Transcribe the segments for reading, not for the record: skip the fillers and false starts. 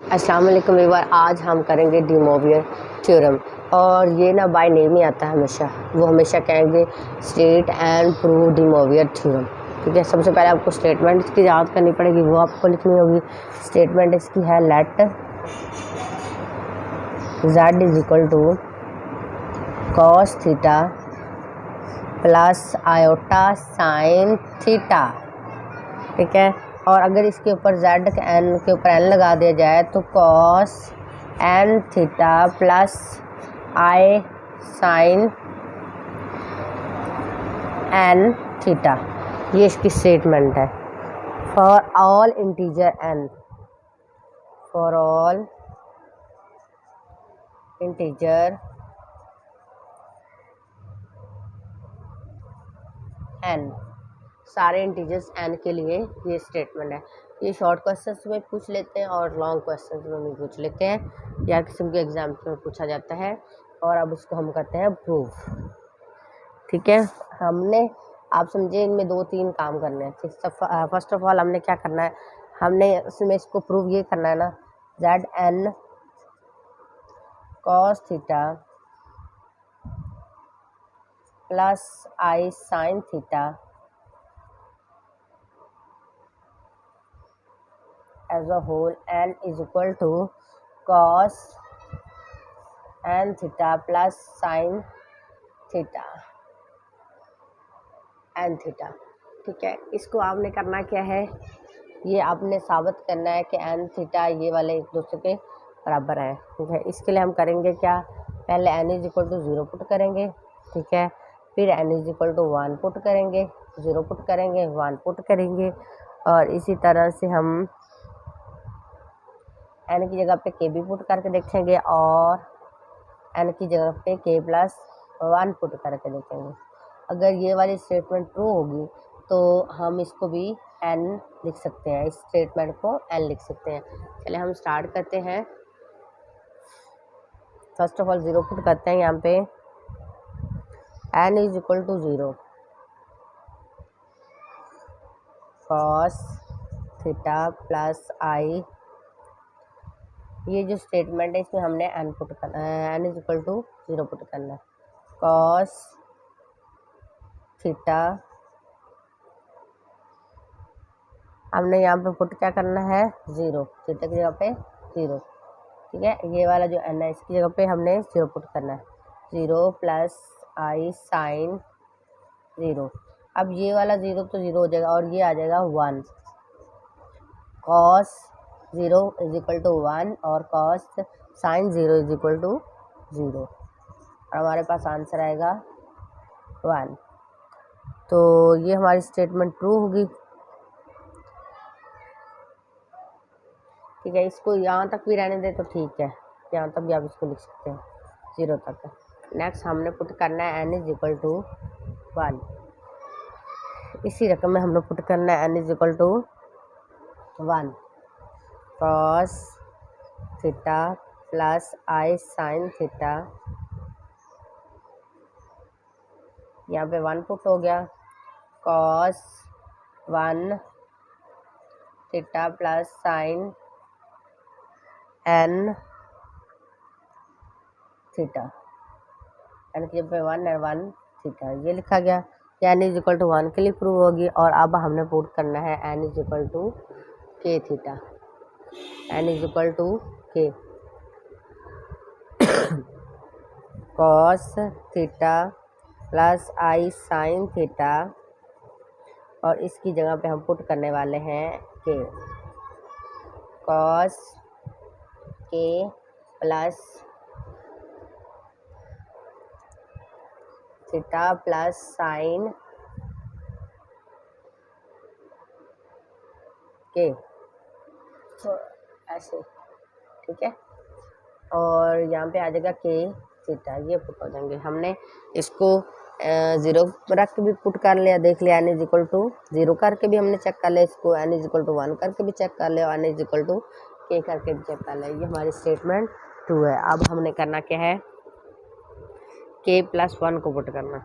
अस्सलाम वालेकुम व्यूअर। आज हम करेंगे डी मोवियर थ्योरम और ये ना बाय नेम ही आता है हमेशा। वो हमेशा कहेंगे state and prove De Moivre theorem. ठीक है, सबसे पहले आपको स्टेटमेंट इसकी याद करनी पड़ेगी, वो आपको लिखनी होगी। स्टेटमेंट इसकी है let z is equal to cos theta plus iota sine theta. ठीक है, और अगर इसके ऊपर z के n के ऊपर n लगा दिया जाए तो cos n theta plus i sine n theta. ये इसकी स्टेटमेंट है। For all integer n, for all integer n, सारे इंटीजर्स n के लिए ये स्टेटमेंट है। ये शॉर्ट क्वेश्चंस में पूछ लेते हैं और लॉन्ग क्वेश्चंस में भी पूछ लेते हैं, या किसी के एग्जाम में पूछा जाता है। और अब उसको हम करते हैं प्रूव। ठीक है, हमने आप समझे इनमें 2-3 काम करने हैं। फर्स्ट ऑफ ऑल हमने क्या करना है, हमने इसमें इसको प्रूव ये करना है ना, z n cos theta plus i sign theta as a whole n is equal to cos n theta plus sin theta n theta। ठीक है, इसको आपने करना क्या है, ये आपने साबित करना है कि n थीटा ये वाले एक दूसरे के बराबर है। ठीक है, इसके लिए हम करेंगे क्या, पहले n is equal to 0 put करेंगे। ठीक है, फिर n is equal to 1 put करेंगे, 0 पुट करेंगे, 1 पुट करेंगे, और इसी तरह से हम n की जगह पे k भी पुट करके देखेंगे और n की जगह पे k प्लस 1 पुट करके देखेंगे। अगर ये वाली स्टेटमेंट ट्रू होगी तो हम इसको भी n लिख सकते हैं, इस स्टेटमेंट को n लिख सकते हैं। चलिए हम स्टार्ट करते हैं। फर्स्ट ऑफ ऑल 0 पुट करते हैं यहाँ पे, n is equal to 0 cos theta plus i. ये जो स्टेटमेंट है इसमें हमने n पुट करना है, n is equal to 0 put करना है। कॉस थीटा हमने यहाँ पे पुट क्या करना है, 0, थीटा की जगह पे 0। ठीक है, ये वाला जो n है इसकी जगह पे हमने 0 पुट करना है, 0 प्लस आई साइन 0। अब ये वाला 0 तो 0 हो जाएगा और ये आ जाएगा 1। कॉस 0 इज इक्वल टू 1 और cos sine 0 is equal to 0, और हमारे पास आंसर आएगा 1। तो ये हमारी स्टेटमेंट ट्रू होगी। ठीक है, इसको यहाँ तक भी रहने दे तो ठीक है, यहाँ तक भी आप इसको लिख सकते हैं 0 तक। नेक्स्ट हमने पुट करना है n इज इक्वल टू 1। इसी रकम में हमने पुट करना है n is equal to 1 cos theta plus i sign theta. यहाँ पे 1 पुट हो गया, cos 1 theta plus sine n theta, n की जगह पे 1 और 1 थीटा, ये लिखा गया। n इज इक्वल टू 1 के लिए प्रूव होगी। और अब हमने पुट करना है n is equal to k theta, n is equal to k cos theta plus i sign theta, और इसकी जगह पे हम पुट करने वाले हैं k, cos k plus theta plus sign k, तो ऐसे। ठीक है, और यहाँ पे आ जाएगा k थीटा, ये पुट हो जाएंगे। हमने इसको 0 रख के भी पुट कर लिया, देख लिया n इज इक्वल टू 0 करके भी हमने चेक कर लिया, इसको n इज इक्वल टू 1 करके भी चेक कर लिया, n is equal to k करके भी चेक कर लिया। ये हमारी स्टेटमेंट ट्रू है। अब हमने करना क्या है, k प्लस 1 को पुट करना,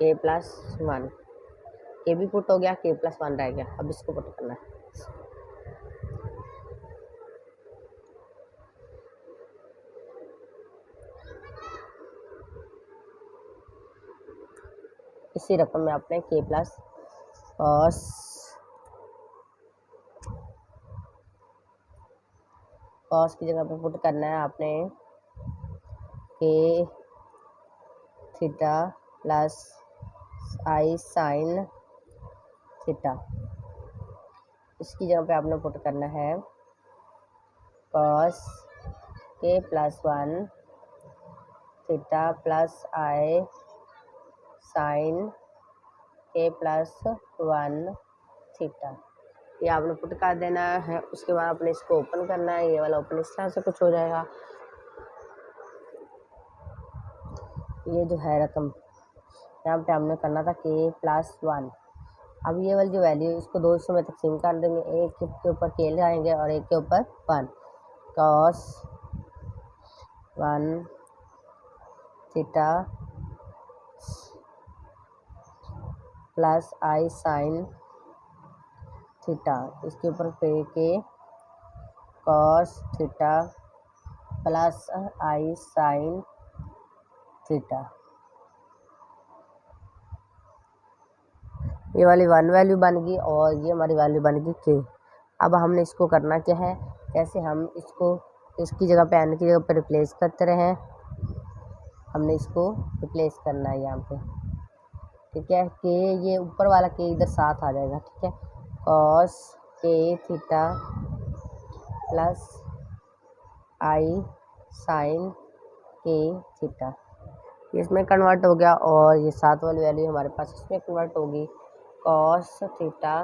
k प्लस 1, k भी पुट हो गया, k प्लस 1 रह गया। अब इसको पुट करना है, इसी रकम में आपने के प्लस कॉस की जगह पे पुट करना है आपने के theta plus i sine theta. इसकी जगह पे आपने पुट करना है कॉस के plus 1 theta plus i sign के प्लस 1 थीटा। ये आपने पुट कर देना है। उसके बाद आपने इसको ओपन करना है। ये वाला ओपन इस तरह से कुछ हो जाएगा। ये जो है रकम यहाँ पे हमने करना था के प्लस 1। अब ये वाली जो वैल्यू इसको दो हिस्सों में तकसीम कर देंगे। एक के ऊपर के लगाएंगे और एक के ऊपर 1 cos 1 theta plus i sine theta. इसके ऊपर पे के cos theta plus i sine theta. ये वाली 1 वैल्यू बन गई और ये हमारी वैल्यू बन गई के। अब हमने इसको करना क्या है, कैसे हम इसको इसकी जगह पे एन की जगह पे रिप्लेस करते रहें। हमने इसको रिप्लेस करना है यहाँ पे, ठीक है। के ये ऊपर वाला के इधर साथ आ जाएगा, ठीक है। कॉस के थीटा प्लस आई साइन के थीटा, इसमें कन्वर्ट हो गया और ये साथ वाली वैल्यू हमारे पास इसमें कन्वर्ट होगी। कॉस थीटा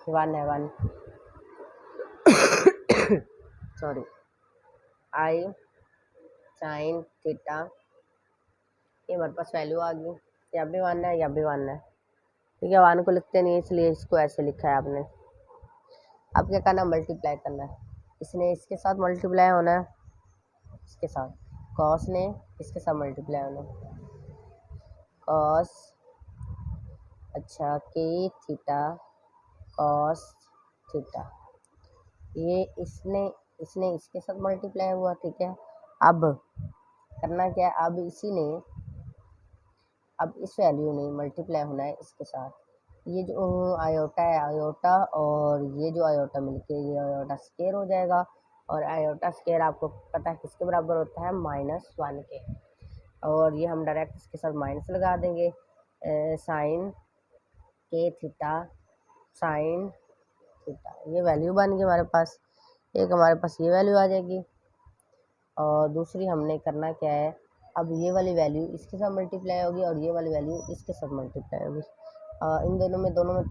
1 है 1 सॉरी आई साइन थीटा, ये हमारे पास वैल्यू आ गई। यहाँ भी 1 है, यहाँ भी 1 है, ठीक है। 1 को लिखते नहीं इसलिए इसको ऐसे लिखा है आपने। अब क्या करना है, मल्टीप्लाई करना है। इसने इसके साथ मल्टीप्लाई होना है, इसके साथ कॉस ने इसके साथ मल्टीप्लाई होना है। कॉस अच्छा के थीटा कॉस थीटा, ये इसने इसके साथ मल्टीप्लाई हुआ, ठीक है। अब करना क्या है, अब इस वैल्यू ने मल्टीप्लाई होना है इसके साथ। ये जो आयोटा है, आयोटा और ये जो आयोटा मिलके ये आयोटा स्क्वायर हो जाएगा। और आयोटा स्क्वायर आपको पता है किसके बराबर होता है, -1 के। और ये हम डायरेक्ट इसके साथ माइनस लगा देंगे। साइन के थीटा साइन थीटा, ये वैल्यू बन गई हमारे पास। एक हमारे पास ये वैल्यू आ जाएगी और दूसरी हमने करना क्या है, अब ये वाली वैल्यू इसके साथ मल्टीप्लाई होगी और ये वाली वैल्यू इसके साथ मल्टीप्लाई होगी। इन दोनों में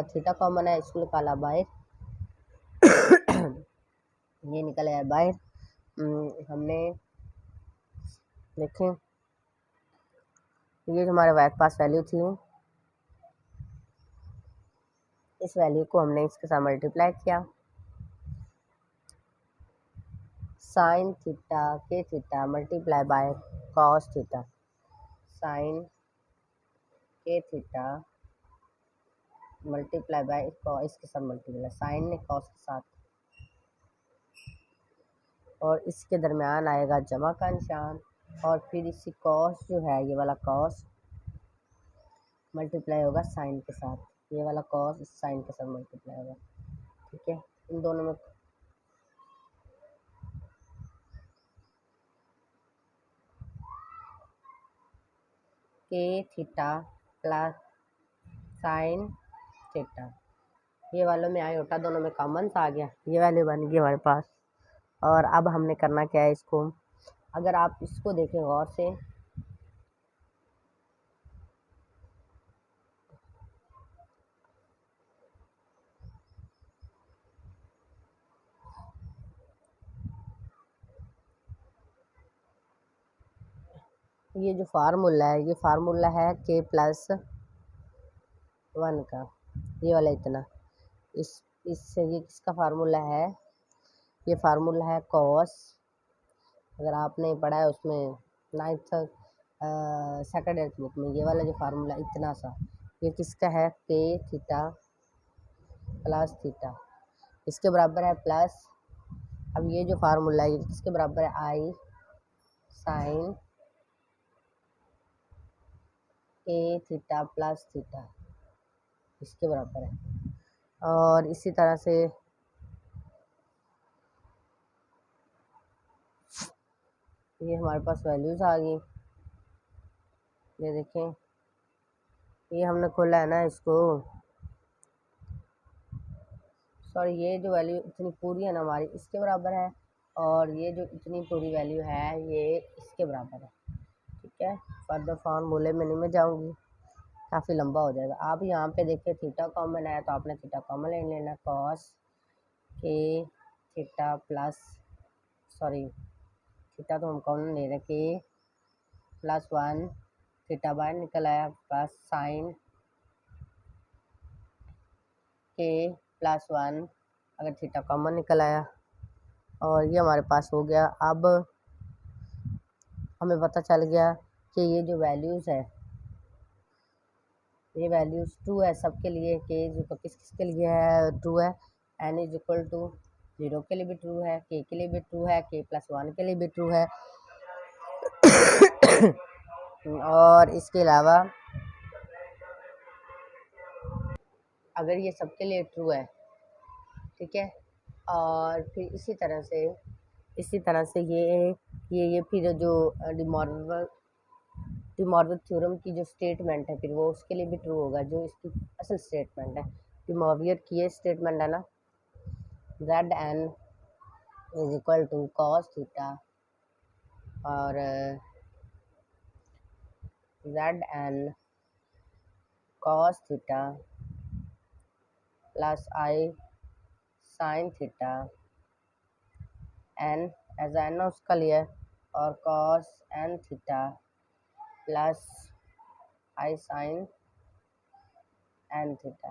थीटा कॉमन है, इसको निकाला बाहर ये निकल आया बाहर। हमने देखें ये जो हमारे पास वैल्यू थी, इस वैल्यू को हमने इसके साथ मल्टीप्लाई किया। साइन थीटा के theta multiply by cos theta, sine के थीटा मल्टीप्लाई बाय इसके साथ मल्टीप्लाई, साइन ने कॉस के साथ, और इसके दरमियान आएगा जमा का निशान। और फिर इसी कॉस जो है, ये वाला कॉस मल्टीप्लाई होगा साइन के साथ, ये वाला कॉस इस साइन के साथ मल्टीप्लाई होगा, ठीक है। इन दोनों में के थीटा प्लस साइन थीटा, ये वालों में आयोटा दोनों में कॉमन सा आ गया, ये वैल्यू बन गई हमारे पास। और अब हमने करना क्या है, इसको अगर आप इसको देखें गौर से, ये जो फार्मूला है, ये फार्मूला है के प्लस 1 का, ये वाला इतना, इससे ये किसका फार्मूला है, ये फार्मूला है कॉस। अगर आपने पढ़ा है उसमें 9th सेकंड 8th बुक में, ये वाला जो फार्मूला इतना सा, ये किसका है, के थीटा प्लस थीटा, इसके बराबर है प्लस। अब ये जो फार्मूला है ये किसके बराबर है, आई साइन ए थीटा प्लस थीटा इसके बराबर है। और इसी तरह से ये हमारे पास वैल्यूज़ आ गई। ये देखें, ये हमने खोला है ना इसको, सॉरी, ये जो वैल्यू इतनी पूरी है ना हमारी इसके बराबर है, और ये जो इतनी पूरी वैल्यू है ये इसके बराबर है। ठीक है, फर्दर फॉर्मूले में नहीं मैं जाऊँगी, काफ़ी लंबा हो जाएगा। आप यहाँ पे देखिए थीटा कॉमन है तो आपने थीटा कॉमन ले लेना, कॉस के थीटा प्लस, सॉरी थीटा तो हम कॉमन ले रहे, के प्लस 1 थीटा बाहर निकल आया, प्लस साइन के प्लस 1 अगर थीटा कॉमन निकल आया, और ये हमारे पास हो गया। अब हमें पता चल गया कि ये जो वैल्यूज़ है ये वैल्यूज़ ट्रू है सबके लिए, के किस किस के लिए है ट्रू है, एन इज इक्वल टू 0 के लिए भी ट्रू है, के लिए भी ट्रू है, के प्लस 1 के लिए भी ट्रू है। और इसके अलावा अगर ये सबके लिए ट्रू है, ठीक है, और फिर इसी तरह से ये फिर जो डिमॉर्गन थ्योरम की जो स्टेटमेंट है फिर वो उसके लिए भी ट्रू होगा, जो इसकी असल स्टेटमेंट है। डिमॉर्गन की ये स्टेटमेंट है ना, z n is equal to cos theta, और z n cos theta plus i sign theta, n as n उसका लिया, और cos n theta plus i sin n theta.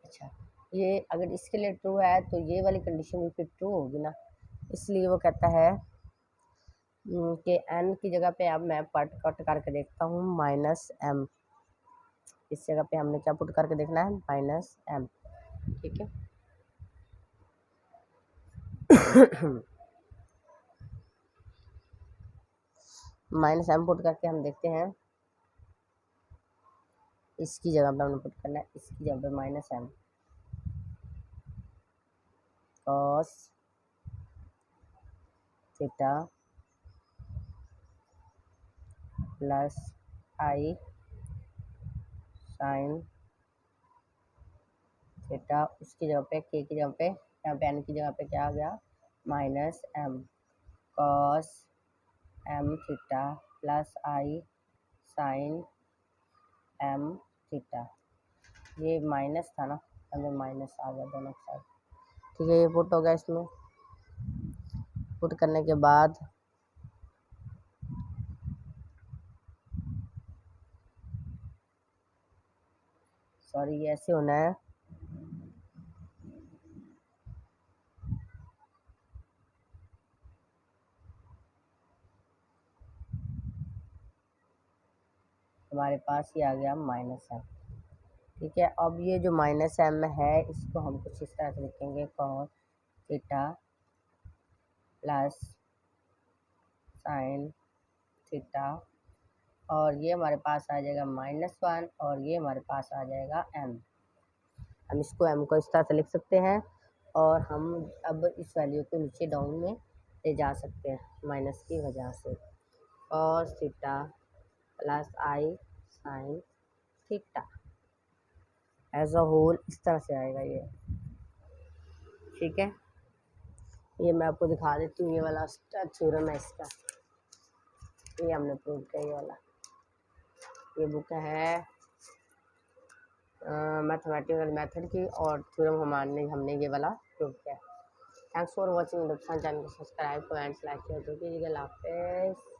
अच्छा, ये अगर इसके लिए ट्रू है तो ये वाली कंडीशन भी फिर ट्रू होगी ना, इसलिए वो कहता है कि एन की जगह पे अब मैं कट करके देखता हूँ माइनस एम, इस जगह पे हमने क्या पुट करके देखना है, माइनस एम। ठीक है, माइनस एम पुट करके हम देखते हैं, इसकी जगह पे हमने पुट करना है, इसकी जगह पे minus m cos theta plus i sign theta, उसकी जगह पे के की जगह पे, यहाँ पे एन की जगह पे क्या आ गया, minus m cos m theta plus i sin m theta. ये माइनस था ना, हमें माइनस आ गया दोनों साइड। ठीक है, ये पुट हो गया। इसमें पुट करने के बाद सॉरी ये ऐसे होना है, हमारे पास ये आ गया माइनस एम। ठीक है, अब ये जो माइनस एम है इसको हम कुछ इस तरह से लिखेंगे, cos theta plus sign theta, और ये हमारे पास आ जाएगा -1, और ये हमारे पास आ जाएगा m। हम इसको m को इस तरह से लिख सकते हैं, और हम अब इस वैल्यू को नीचे डाउन में ले जा सकते हैं माइनस की वजह से, cos theta plus i sign theta as a whole इस तरह से आएगा ये। ठीक है, ये मैं आपको दिखा देती हूँ, ये वाला थ्योरम है इसका, ये हमने प्रूव किया। ये वाला ये बुक है मैथमेटिकल मेथड की, और थ्योरम हमने ये वाला प्रूव किया। थैंक्स फॉर वॉचिंग, चैनल को सब्सक्राइब, कमेंट्स, लाइक शेयर कीजिएगा। अल्लाह हाफ़िज़।